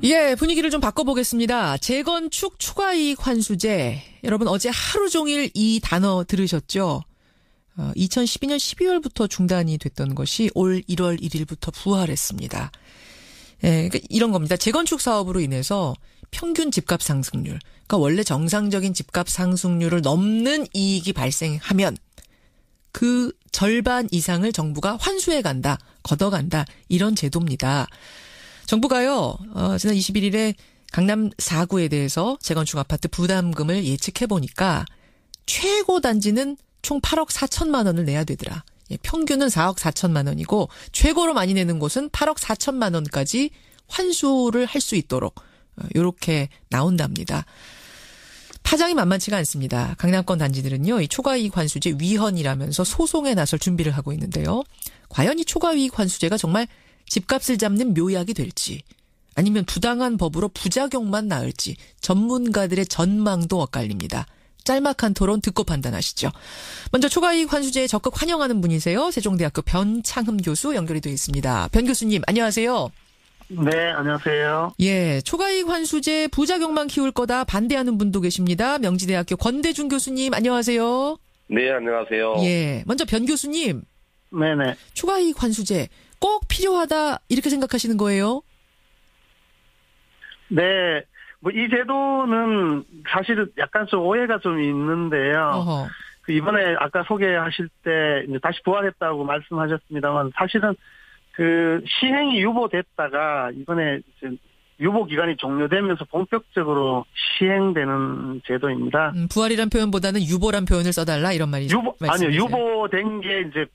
예, 분위기를 좀 바꿔보겠습니다. 재건축 추가이익 환수제. 여러분 어제 하루 종일 이 단어 들으셨죠? 2012년 12월부터 중단이 됐던 것이 올 1월 1일부터 부활했습니다. 예, 그러니까 이런 겁니다. 재건축 사업으로 인해서 평균 집값 상승률, 그러니까 원래 정상적인 집값 상승률을 넘는 이익이 발생하면 그 절반 이상을 정부가 환수해 간다, 걷어간다, 이런 제도입니다. 정부가요, 지난 21일에 강남 4구에 대해서 재건축 아파트 부담금을 예측해 보니까 최고 단지는 총 8억 4천만 원을 내야 되더라. 예, 평균은 4억 4천만 원이고 최고로 많이 내는 곳은 8억 4천만 원까지 환수를 할 수 있도록 이렇게 나온답니다. 파장이 만만치가 않습니다. 강남권 단지들은요, 이 초과이익 환수제 위헌이라면서 소송에 나설 준비를 하고 있는데요. 과연 이 초과이익 환수제가 정말 집값을 잡는 묘약이 될지, 아니면 부당한 법으로 부작용만 낳을지 전문가들의 전망도 엇갈립니다. 짤막한 토론 듣고 판단하시죠. 먼저 초과이익 환수제에 적극 환영하는 분이세요. 세종대학교 변창흠 교수 연결이 되어 있습니다. 변 교수님, 안녕하세요. 네, 안녕하세요. 예, 초과이익 환수제 부작용만 키울 거다 반대하는 분도 계십니다. 명지대학교 권대중 교수님, 안녕하세요. 네, 안녕하세요. 예, 먼저 변 교수님. 네네. 초과이익 환수제 꼭 필요하다 이렇게 생각하시는 거예요? 네, 뭐 이 제도는 사실은 약간 좀 오해가 좀 있는데요. 어허. 그 이번에 아까 소개하실 때 이제 다시 부활했다고 말씀하셨습니다만 사실은 그 시행이 유보됐다가 이번에 이제 유보 기간이 종료되면서 본격적으로 시행되는 제도입니다. 부활이란 표현보다는 유보란 표현을 써달라 이런 말이죠. 아니요, 유보된 게 이제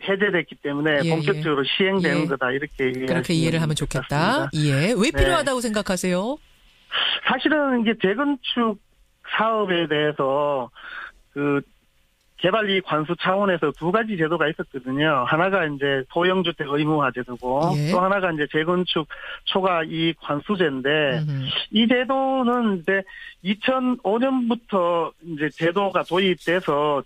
해제됐기 때문에 예, 본격적으로 시행되는 예. 거다 이렇게 그렇게 이해를 하면 좋겠다. 예, 왜 필요하다고 생각하세요? 사실은 이게 재건축 사업에 대해서 그 개발이익 환수 차원에서 두 가지 제도가 있었거든요. 하나가 이제 소형주택 의무화 제도고 예. 또 하나가 이제 재건축 초과이익 환수제인데 이 제도는 이제 2005년부터 이제 제도가 도입돼서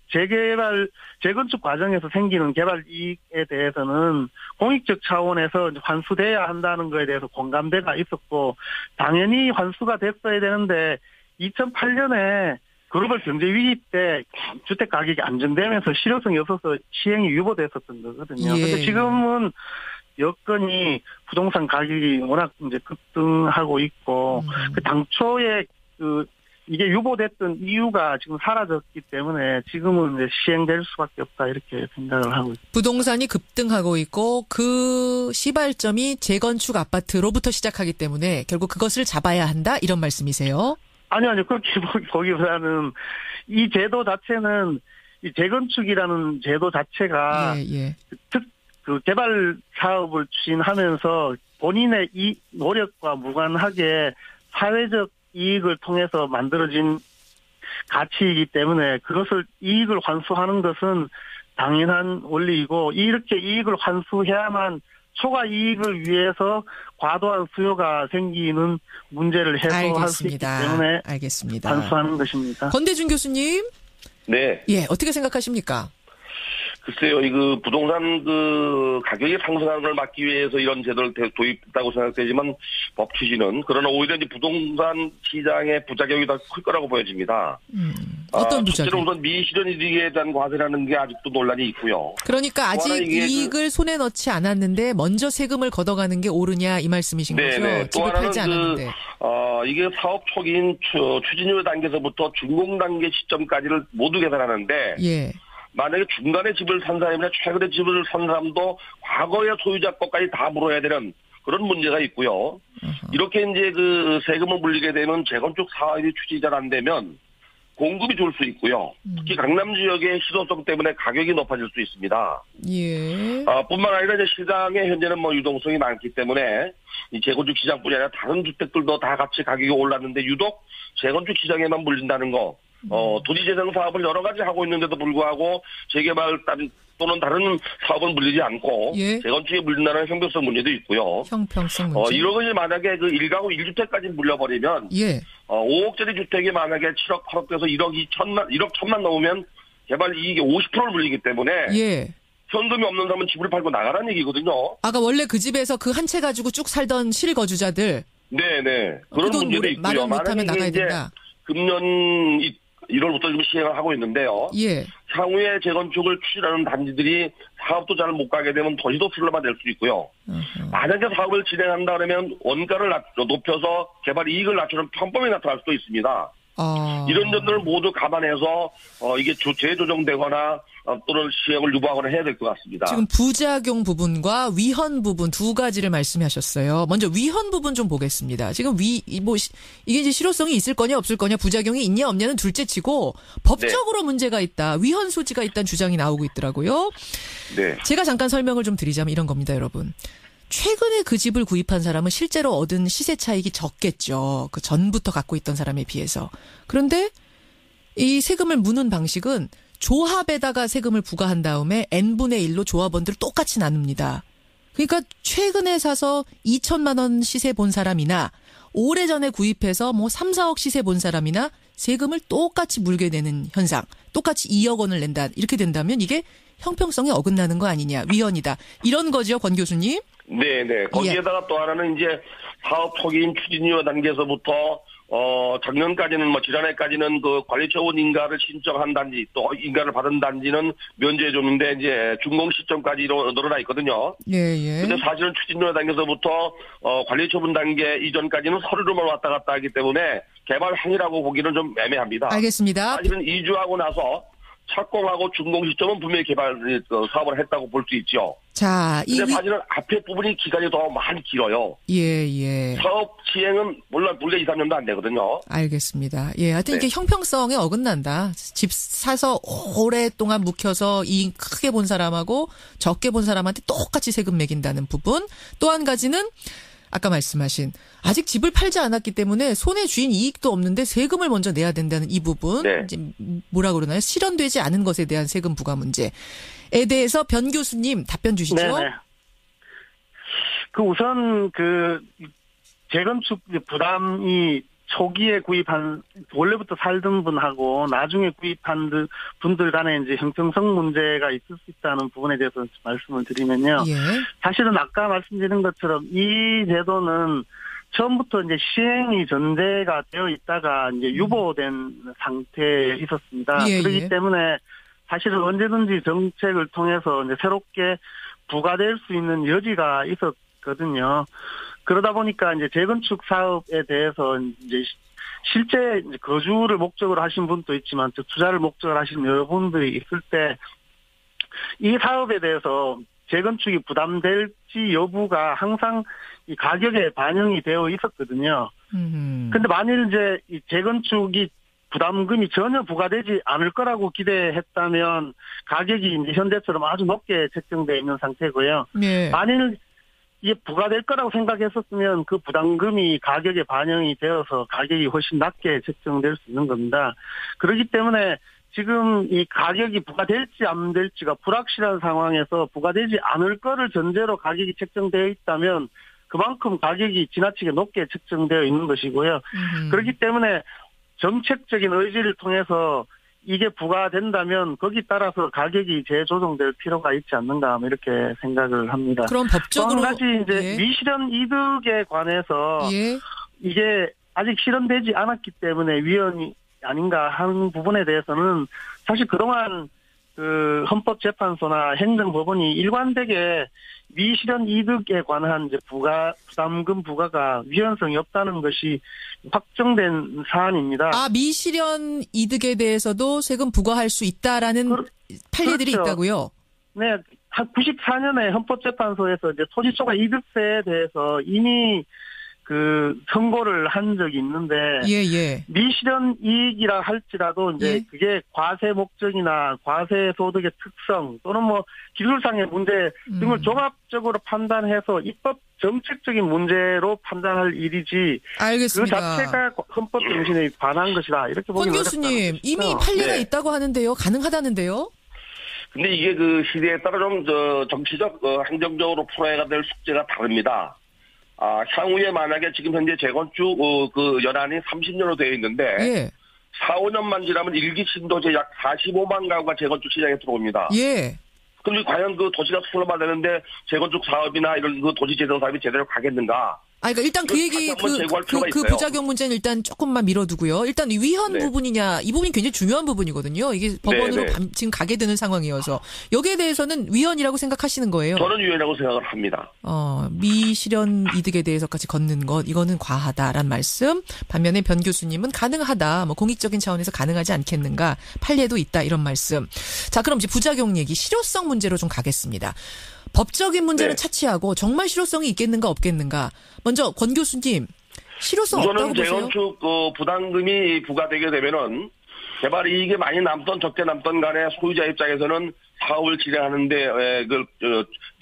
재건축 과정에서 생기는 개발 이익에 대해서는 공익적 차원에서 이제 환수돼야 한다는 거에 대해서 공감대가 있었고 당연히 환수가 됐어야 되는데 2008년에 글로벌 경제 위기 때 주택 가격이 안정되면서 실효성이 없어서 시행이 유보됐었던 거거든요. 예. 근데 지금은 여건이 부동산 가격이 워낙 이제 급등하고 있고 그 당초에 그 이게 유보됐던 이유가 지금 사라졌기 때문에 지금은 이제 시행될 수밖에 없다 이렇게 생각을 하고 있습니다. 부동산이 급등하고 있고 그 시발점이 재건축 아파트로부터 시작하기 때문에 결국 그것을 잡아야 한다 이런 말씀이세요? 아니요. 그렇게 보기보다는 이 제도 자체는 이 재건축이라는 제도 자체가 그 개발 사업을 추진하면서 본인의 이 노력과 무관하게 사회적 이익을 통해서 만들어진 가치이기 때문에 그것을 이익을 환수하는 것은 당연한 원리이고 이렇게 이익을 환수해야만 초과 이익을 위해서 과도한 수요가 생기는 문제를 해소할 수 있기 때문에 알겠습니다. 환수하는 것입니다. 권대중 교수님. 네. 예, 어떻게 생각하십니까? 글쎄요, 그 부동산 그 가격이 상승하는 걸 막기 위해서 이런 제도를 도입했다고 생각되지만 법 취지는 그러나 오히려 이제 부동산 시장의 부작용이 더 클 거라고 보여집니다. 어떤 부작용? 첫째로 우선 미실현 이익에 대한 과세라는 게 아직도 논란이 있고요. 그러니까 아직 이익을 손에 넣지 않았는데 먼저 세금을 걷어가는 게 옳으냐 이 말씀이신 거죠? 집을 팔지 않았는데. 이게 사업 초기인 추진율 단계에서부터 준공 단계 시점까지를 모두 계산하는데. 예. 만약에 중간에 집을 산 사람이나 최근에 집을 산 사람도 과거의 소유자 것까지 다 물어야 되는 그런 문제가 있고요. 이렇게 이제 그 세금을 물리게 되면 재건축 사업이 추진이 안 되면 공급이 줄 수 있고요. 특히 강남 지역의 희소성 때문에 가격이 높아질 수 있습니다. 예. 뿐만 아니라 이제 시장에 현재는 뭐 유동성이 많기 때문에 이 재건축 시장뿐이 아니라 다른 주택들도 다 같이 가격이 올랐는데 유독 재건축 시장에만 물린다는 거. 도시재생 사업을 여러 가지 하고 있는데도 불구하고 재개발 또는 다른 사업은 물리지 않고 예. 재건축에 물린다는 형평성 문제도 있고요. 형평성 문제. 이런 것이 만약에 그 1가구 1주택까지 물려버리면 5억짜리 주택이 만약에 7억 8억 돼서 1억 1천만 넘으면 개발 이익의 50%를 물리기 때문에 현금이 없는 사람은 집을 팔고 나가라는 얘기거든요. 아까 원래 그 집에서 그 한 채 가지고 쭉 살던 실거주자들 네네. 그런 그 돈 문제도 있고요. 마련 못하면 나가야 된다. 금년 1월부터 지금 시행을 하고 있는데요. 예. 향후에 재건축을 추진하는 단지들이 사업도 잘 못 가게 되면 도시도 슬럼화될 수 있고요. 만약에 사업을 진행한다 그러면 원가를 높여서 개발 이익을 낮추는 편법이 나타날 수도 있습니다. 이런 점들을 모두 감안해서 이게 재조정되거나 또는 시행을 유보하거나 해야 될 것 같습니다. 지금 부작용 부분과 위헌 부분 두 가지를 말씀하셨어요. 먼저 위헌 부분 좀 보겠습니다. 지금 이게 이제 실효성이 있을 거냐 없을 거냐, 부작용이 있냐 없냐는 둘째치고 법적으로 네. 문제가 있다, 위헌 소지가 있다는 주장이 나오고 있더라고요. 네. 제가 잠깐 설명을 좀 드리자면 이런 겁니다, 여러분. 최근에 그 집을 구입한 사람은 실제로 얻은 시세 차익이 적겠죠. 그 전부터 갖고 있던 사람에 비해서. 그런데 이 세금을 무는 방식은 조합에다가 세금을 부과한 다음에 n분의 1로 조합원들을 똑같이 나눕니다. 그러니까 최근에 사서 2천만 원 시세 본 사람이나 오래전에 구입해서 3, 4억 시세 본 사람이나 세금을 똑같이 물게 되는 현상. 똑같이 2억 원을 낸다. 이렇게 된다면 이게 형평성에 어긋나는 거 아니냐. 위헌이다. 이런 거죠, 권 교수님. 네네. 거기에다가 예. 또 하나는 이제 사업 초기인 추진위원 단계에서부터 작년까지는 지난해까지는 그 관리처분 인가를 신청한 단지 또 인가를 받은 단지는 면제해줬는데 이제 준공 시점까지 늘어나 있거든요. 예예. 근데 사실은 추진위원 단계에서부터 관리처분 단계 이전까지는 서류로만 왔다 갔다 하기 때문에 개발 항의라고 보기는 좀 애매합니다. 알겠습니다. 사실은 이주하고 나서 착공하고 준공 시점은 분명히 개발 사업을 했다고 볼 수 있죠. 자, 근데 사실은 앞에 부분이 기간이 더 많이 길어요. 예. 사업 시행은 물론 2, 3년도 안 되거든요. 알겠습니다. 예, 하여튼 네. 이게 형평성에 어긋난다. 집 사서 오랫동안 묵혀서 이익 크게 본 사람하고 적게 본 사람한테 똑같이 세금 매긴다는 부분. 또 한 가지는 아까 말씀하신 아직 집을 팔지 않았기 때문에 손에 쥐인 이익도 없는데 세금을 먼저 내야 된다는 이 부분. 네. 이제 뭐라 그러나요? 실현되지 않은 것에 대한 세금 부과 문제에 대해서 변 교수님 답변 주시죠. 네네. 우선 재건축 부담이 초기에 구입한 원래부터 살던 분하고 나중에 구입한 분들 간에 이제 형평성 문제가 있을 수 있다는 부분에 대해서 말씀을 드리면요. 예. 사실은 아까 말씀드린 것처럼 이 제도는 처음부터 이제 시행이 전제가 되어 있다가 이제 유보된 상태에 있었습니다. 예, 그렇기 때문에 사실은 언제든지 정책을 통해서 이제 새롭게 부과될 수 있는 여지가 있었거든요. 그러다 보니까 이제 재건축 사업에 대해서 이제 실제 이제 거주를 목적으로 하신 분도 있지만 또 투자를 목적으로 하신 여러분들이 있을 때 이 사업에 대해서 재건축이 부담될지 여부가 항상 이 가격에 반영이 되어 있었거든요. 근데 만일 이제 이 재건축이 부담금이 전혀 부과되지 않을 거라고 기대했다면 가격이 이제 현재처럼 아주 높게 책정되어 있는 상태고요. 네. 만일 이게 부과될 거라고 생각했었으면 그 부담금이 가격에 반영이 되어서 가격이 훨씬 낮게 책정될 수 있는 겁니다. 그렇기 때문에 지금 이 가격이 부과될지 안 될지가 불확실한 상황에서 부과되지 않을 거를 전제로 가격이 책정되어 있다면 그만큼 가격이 지나치게 높게 책정되어 있는 것이고요. 그렇기 때문에 정책적인 의지를 통해서 이게 부과된다면 거기 따라서 가격이 재조정될 필요가 있지 않는가 이렇게 생각을 합니다. 그럼 법적으로 또 한 가지 이제 예. 미실현 이득에 관해서 예. 이게 아직 실현되지 않았기 때문에 위헌이 아닌가 하는 부분에 대해서는 사실 그동안 헌법재판소나 행정법원이 일관되게 미실현 이득에 관한 이제 부담금 부과가 위헌성이 없다는 것이 확정된 사안입니다. 미실현 이득에 대해서도 세금 부과할 수 있다라는 판례들이 그렇죠. 있다고요? 네, 한 94년에 헌법재판소에서 이제 토지초과 이득세에 대해서 이미 선고를 한 적이 있는데. 예. 미실현 이익이라 할지라도 이제 예. 그게 과세 목적이나 과세 소득의 특성 또는 기술상의 문제 등을 종합적으로 판단해서 입법 정책적인 문제로 판단할 일이지. 알겠습니다. 그 자체가 헌법 정신에 반한 것이다. 이렇게 보기 어렵다. 권 교수님, 이미 판례가 있다고 하는데요. 가능하다는데요? 근데 이게 시대에 따라 좀 정치적, 행정적으로 풀어야 될 숙제가 다릅니다. 향후에 만약에 지금 현재 재건축 연한이 30년으로 되어 있는데 예. 4, 5년만 지나면 1기 신도시 약 45만 가구가 재건축 시장에 들어옵니다. 예. 그럼 과연 도시가 슬럼화되는데 재건축 사업이나 이런 도시 재정 사업이 제대로 가겠는가? 그러니까 일단 그 얘기, 그 부작용 문제는 일단 조금만 밀어두고요. 일단 위헌 네. 부분이냐, 이 부분이 굉장히 중요한 부분이거든요. 이게 법원으로 지금 가게 되는 상황이어서. 여기에 대해서는 위헌이라고 생각하시는 거예요? 저는 위헌이라고 생각을 합니다. 미실현 이득에 대해서까지 걷는 것, 이거는 과하다란 말씀. 반면에 변 교수님은 가능하다, 뭐 공익적인 차원에서 가능하지 않겠는가, 판례도 있다, 이런 말씀. 자, 그럼 이제 부작용 얘기, 실효성 문제로 좀 가겠습니다. 법적인 문제는 차치하고 정말 실효성이 있겠는가 없겠는가. 먼저 권 교수님, 실효성 없다고 보세요? 우선은 재건축 부담금이 부과되게 되면은 개발 이익이 많이 남던 적게 남던 간에 소유자 입장에서는 사업을 진행하는데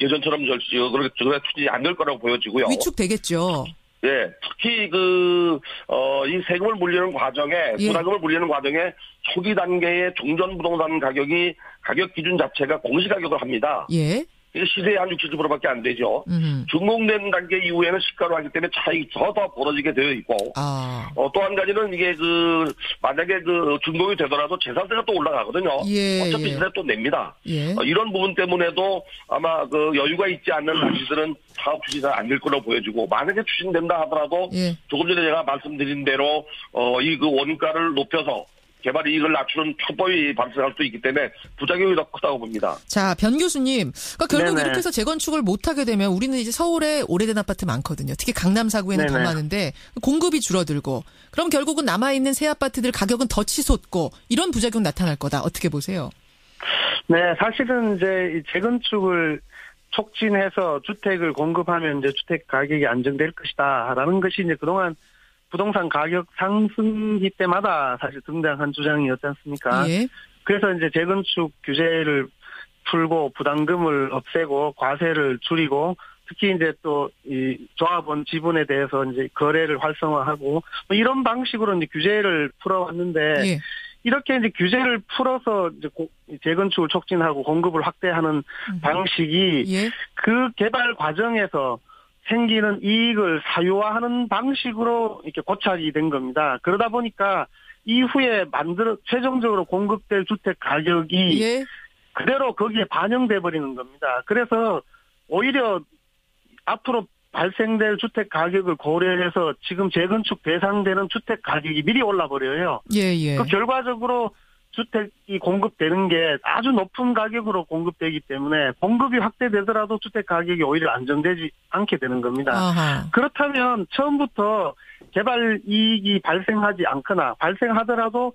예전처럼 그렇게 투지 안 될 거라고 보여지고요. 위축되겠죠. 예, 특히 이 세금을 물리는 과정에, 부담금을 물리는 과정에 초기 단계의 종전 부동산 가격 기준 자체가 공시가격을 합니다. 예. 이게 시세의 한 60%밖에 안 되죠. 준공된 단계 이후에는 시가로 하기 때문에 차익이 더 벌어지게 되어 있고, 또 한 가지는 이게 만약에 준공이 되더라도 재산세가 또 올라가거든요. 어차피 시세 또 냅니다. 이런 부분 때문에도 아마 여유가 있지 않는 단지들은 사업 추진이 안 될 거라고 보여지고, 만약에 추진된다 하더라도 조금 전에 제가 말씀드린 대로 이 원가를 높여서 개발 이익을 낮추는 초법이 발생할 수 있기 때문에 부작용이 더 크다고 봅니다. 자, 변 교수님. 그러니까 결국 네네. 이렇게 해서 재건축을 못하게 되면 우리는 이제 서울에 오래된 아파트 많거든요. 특히 강남 4구에는 더 많은데 공급이 줄어들고, 그럼 결국은 남아있는 새 아파트들 가격은 더 치솟고, 이런 부작용 나타날 거다. 어떻게 보세요? 네, 사실은 이제 이 재건축을 촉진해서 주택을 공급하면 이제 주택 가격이 안정될 것이다라는 것이 이제 그동안 부동산 가격 상승기 때마다 사실 등장한 주장이었지 않습니까? 예. 그래서 이제 재건축 규제를 풀고 부담금을 없애고 과세를 줄이고, 특히 이제 또 이 조합원 지분에 대해서 이제 거래를 활성화하고, 뭐 이런 방식으로 이제 규제를 풀어왔는데, 이렇게 이제 규제를 풀어서 이제 재건축을 촉진하고 공급을 확대하는 방식이 그 개발 과정에서 생기는 이익을 사유화하는 방식으로 이렇게 고착이 된 겁니다. 그러다 보니까 이후에 최종적으로 공급될 주택 가격이 그대로 거기에 반영돼 버리는 겁니다. 그래서 오히려 앞으로 발생될 주택 가격을 고려해서 지금 재건축 대상되는 주택 가격이 미리 올라 버려요. 그 결과적으로 주택이 공급되는 게 아주 높은 가격으로 공급되기 때문에 공급이 확대되더라도 주택 가격이 오히려 안정되지 않게 되는 겁니다. 그렇다면 처음부터 개발 이익이 발생하지 않거나 발생하더라도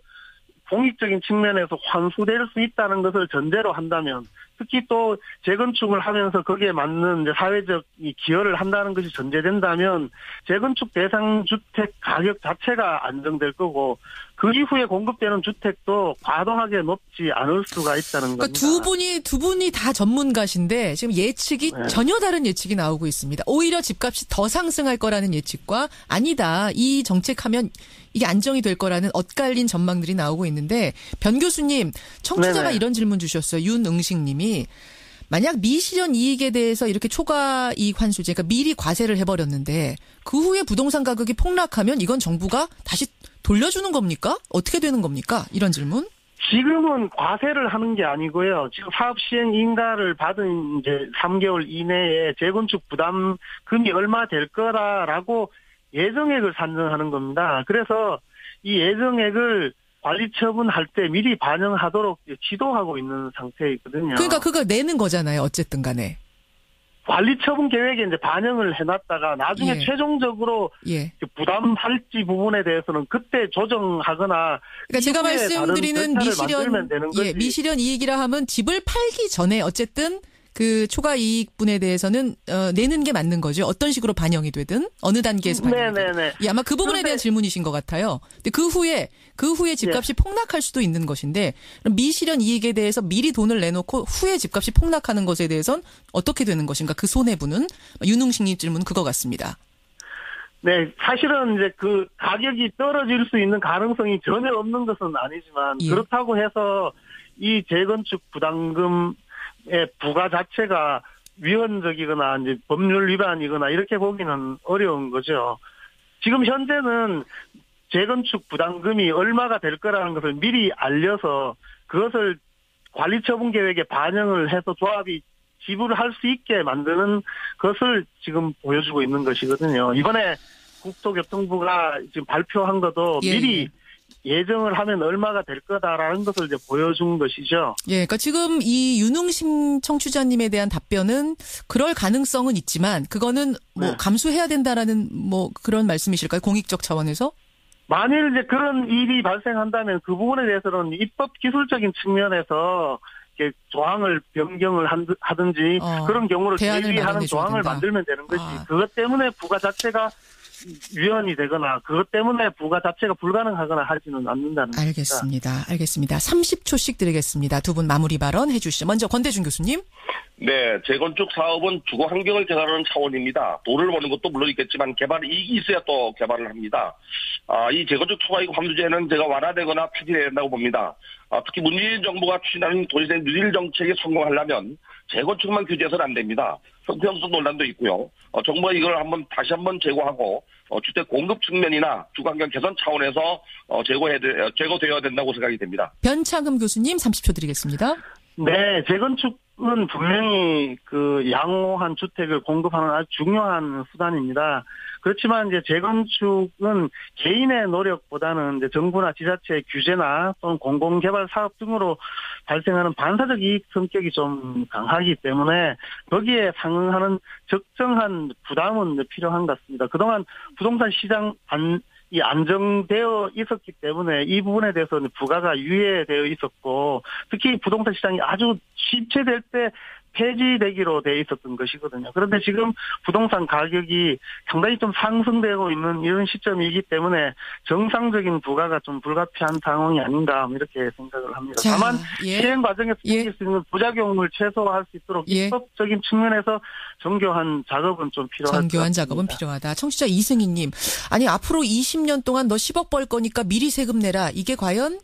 공익적인 측면에서 환수될 수 있다는 것을 전제로 한다면, 특히 또 재건축을 하면서 거기에 맞는 이제 사회적 기여를 한다는 것이 전제된다면 재건축 대상 주택 가격 자체가 안정될 거고, 그 이후에 공급되는 주택도 과도하게 높지 않을 수가 있다는 겁니다. 그러니까 두 분이 다 전문가신데 지금 예측이 전혀 다른 예측이 나오고 있습니다. 오히려 집값이 더 상승할 거라는 예측과, 아니다, 이 정책하면 이게 안정이 될 거라는 엇갈린 전망들이 나오고 있는데, 변 교수님, 청취자가 이런 질문 주셨어요. 윤응식 님이. 만약 미실현 이익에 대해서 이렇게 초과 이익 환수제, 그러니까 미리 과세를 해버렸는데 그 후에 부동산 가격이 폭락하면 이건 정부가 다시 돌려주는 겁니까? 어떻게 되는 겁니까? 이런 질문. 지금은 과세를 하는 게 아니고요. 지금 사업 시행 인가를 받은 이제 3개월 이내에 재건축 부담금이 얼마 될 거라라고 예정액을 산정하는 겁니다. 그래서 이 예정액을 관리 처분할 때 미리 반영하도록 지도하고 있는 상태이거든요. 그러니까 그거 내는 거잖아요. 어쨌든 간에. 관리 처분 계획에 이제 반영을 해놨다가 나중에 최종적으로 부담할지 부분에 대해서는 그때 조정하거나. 그러니까 제가 말씀드리는 미실현 이익이라 하면 집을 팔기 전에 어쨌든 그 초과 이익분에 대해서는 내는 게 맞는 거죠. 어떤 식으로 반영이 되든 어느 단계에서 반영이 되든. 아마 그 부분에 대한 질문이신 것 같아요. 근데 그 후에 집값이 폭락할 수도 있는 것인데, 그럼 미실현 이익에 대해서 미리 돈을 내놓고 후에 집값이 폭락하는 것에 대해서는 어떻게 되는 것인가? 그 손해분은 윤웅식님 질문 그거 같습니다. 네, 사실은 이제 그 가격이 떨어질 수 있는 가능성이 전혀 없는 것은 아니지만 그렇다고 해서 이 재건축 부담금 부가 자체가 위헌적이거나 이제 법률 위반이거나 이렇게 보기는 어려운 거죠. 지금 현재는 재건축 부담금이 얼마가 될 거라는 것을 미리 알려서 그것을 관리처분 계획에 반영을 해서 조합이 지불할 수 있게 만드는 것을 지금 보여주고 있는 것이거든요. 이번에 국토교통부가 지금 발표한 것도 예. 미리 예정을 하면 얼마가 될 거다라는 것을 이제 보여준 것이죠. 예, 그러니까 지금 이 윤웅심 청취자님에 대한 답변은 그럴 가능성은 있지만 그거는 뭐 네. 감수해야 된다라는 뭐 그런 말씀이실까요? 공익적 차원에서? 만일 이제 그런 일이 발생한다면 그 부분에 대해서는 입법 기술적인 측면에서 이렇게 조항을 변경을 하든지 그런 경우를 대안을 대비하는 마련해줘야 조항을 된다. 만들면 되는 것이 그것 때문에 부가 자체가 위헌이 되거나 그것 때문에 부가 자체가 불가능하거나 하지는 않는다는 겁니다. 알겠습니다. 30초씩 드리겠습니다. 두 분 마무리 발언 해주시죠. 먼저 권대중 교수님. 네, 재건축 사업은 주거 환경을 개선하는 차원입니다. 돈을 버는 것도 물론 있겠지만 개발 이익이 있어야 또 개발을 합니다. 이 재건축 초과이익 환수제는 제가 완화되거나 폐지해야 된다고 봅니다. 특히 문재인 정부가 추진하는 도시적 뉴딜 정책이 성공하려면 재건축만 규제해서는 안 됩니다. 형평성 논란도 있고요. 정부가 이걸 다시 한번 제고하고 주택 공급 측면이나 주거환경 개선 차원에서 제고되어야 된다고 생각이 됩니다. 변창흠 교수님 30초 드리겠습니다. 네, 재건축은 분명히 그 양호한 주택을 공급하는 아주 중요한 수단입니다. 그렇지만 이제 재건축은 개인의 노력보다는 이제 정부나 지자체의 규제나 또는 공공개발 사업 등으로 발생하는 반사적 이익 성격이 좀 강하기 때문에 거기에 상응하는 적정한 부담은 필요한 것 같습니다. 그동안 부동산 시장 안정되어 있었기 때문에 이 부분에 대해서 부가가 유예되어 있었고 특히 부동산 시장이 아주 침체될 때 폐지되기로 돼 있었던 것이거든요. 그런데 지금 부동산 가격이 상당히 좀 상승되고 있는 이런 시점이기 때문에 정상적인 부가가 좀 불가피한 상황이 아닌가 이렇게 생각을 합니다. 자, 다만 예. 시행 과정에서 생길 수 있는 부작용을 최소화할 수 있도록 입법적인 측면에서 정교한 작업은 좀 필요하다. 정교한 작업은 필요하다. 청취자 이승희님. 아니 앞으로 20년 동안 너 10억 벌 거니까 미리 세금 내라. 이게 과연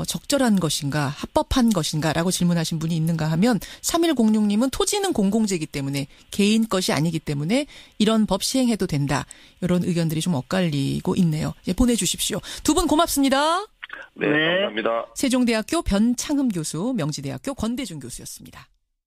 적절한 것인가, 합법한 것인가라고 질문하신 분이 있는가 하면 3106님은 토지는 공공재이기 때문에 개인 것이 아니기 때문에 이런 법 시행해도 된다. 이런 의견들이 좀 엇갈리고 있네요. 이제 보내주십시오. 두 분 고맙습니다. 네, 감사합니다. 세종대학교 변창흠 교수, 명지대학교 권대중 교수였습니다.